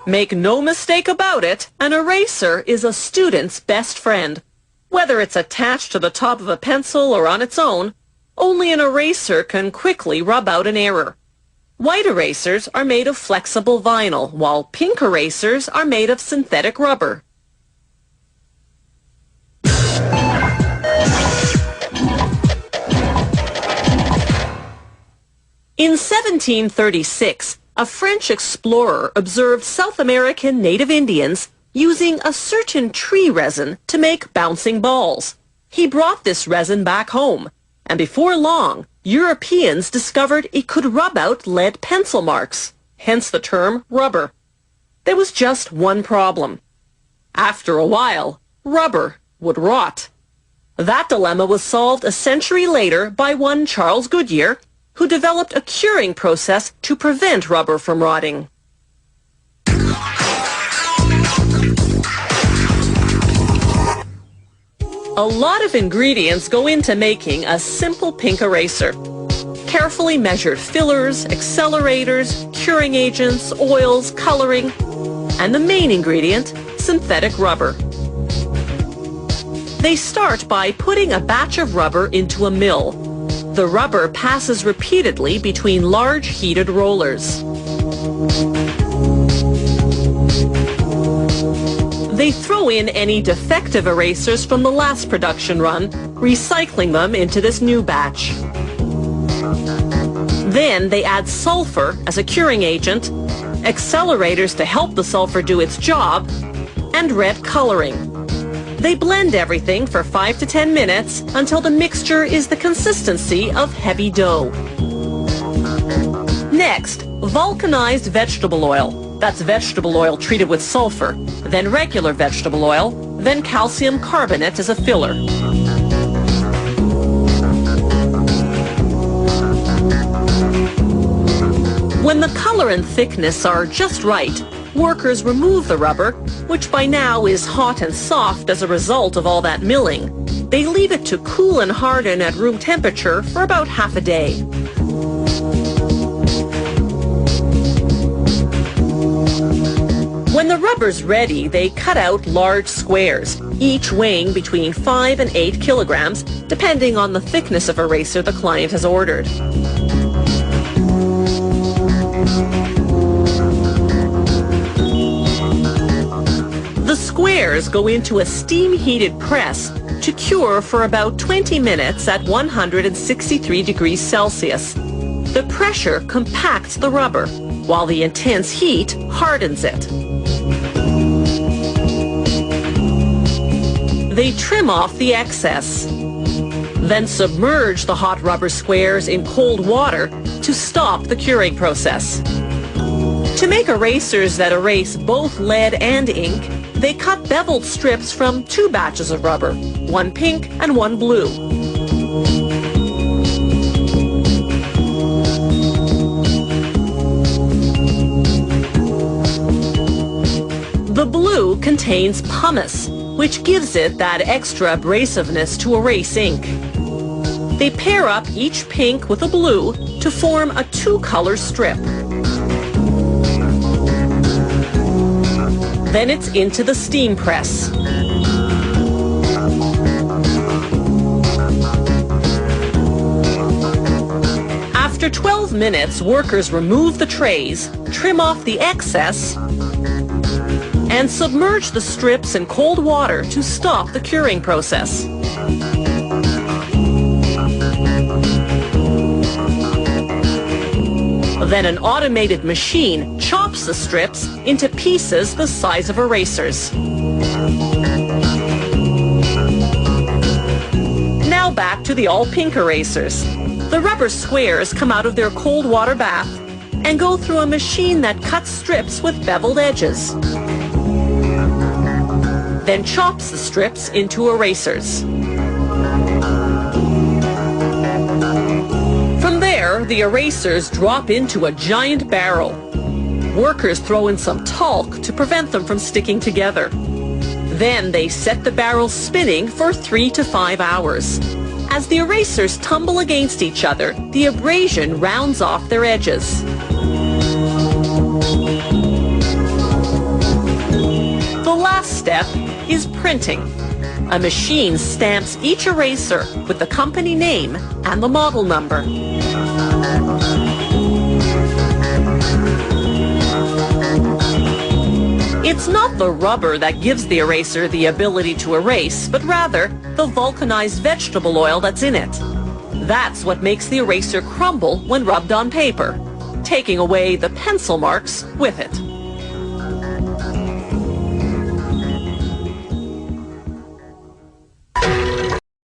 Make no mistake about it, an eraser is a student's best friend. Whether it's attached to the top of a pencil or on its own, only an eraser can quickly rub out an error. White erasers are made of flexible vinyl, while pink erasers are made of synthetic rubber. In 1736, a French explorer observed South American native Indians using a certain tree resin to make bouncing balls. He brought this resin back home, and before long, Europeans discovered it could rub out lead pencil marks, hence the term rubber. There was just one problem. After a while, rubber would rot. That dilemma was solved a century later by one Charles Goodyear, who developed a curing process to prevent rubber from rotting. A lot of ingredients go into making a simple pink eraser. Carefully measured fillers, accelerators, curing agents, oils, coloring, and the main ingredient, synthetic rubber. They start by putting a batch of rubber into a mill. The rubber passes repeatedly between large heated rollers. They throw in any defective erasers from the last production run, recycling them into this new batch. Then they add sulfur as a curing agent, accelerators to help the sulfur do its job, and red coloring. They blend everything for 5 to 10 minutes until the mixture is the consistency of heavy dough. Next, vulcanized vegetable oil. That's vegetable oil treated with sulfur, then regular vegetable oil, then calcium carbonate as a filler. When the color and thickness are just right, workers remove the rubber, which by now is hot and soft as a result of all that milling. They leave it to cool and harden at room temperature for about half a day. When the rubber's ready, they cut out large squares, each weighing between 5 and 8 kilograms, depending on the thickness of eraser the client has ordered. The squares go into a steam-heated press to cure for about 20 minutes at 163 degrees Celsius. The pressure compacts the rubber, while the intense heat hardens it. They trim off the excess, then submerge the hot rubber squares in cold water to stop the curing process. To make erasers that erase both lead and ink, they cut beveled strips from 2 batches of rubber, one pink and one blue. The blue contains pumice, which gives it that extra abrasiveness to erase ink. They pair up each pink with a blue to form a 2-color strip. Then it's into the steam press. After 12 minutes, workers remove the trays, trim off the excess, and submerge the strips in cold water to stop the curing process. Then an automated machine chops the strips into pieces the size of erasers. Now back to the all-pink erasers. The rubber squares come out of their cold water bath and go through a machine that cuts strips with beveled edges, then chops the strips into erasers. From there, the erasers drop into a giant barrel. Workers throw in some talc to prevent them from sticking together. Then they set the barrel spinning for 3 to 5 hours. As the erasers tumble against each other, the abrasion rounds off their edges. step is printing. A machine stamps each eraser with the company name and the model number. It's not the rubber that gives the eraser the ability to erase, but rather the vulcanized vegetable oil that's in it. That's what makes the eraser crumble when rubbed on paper, taking away the pencil marks with it.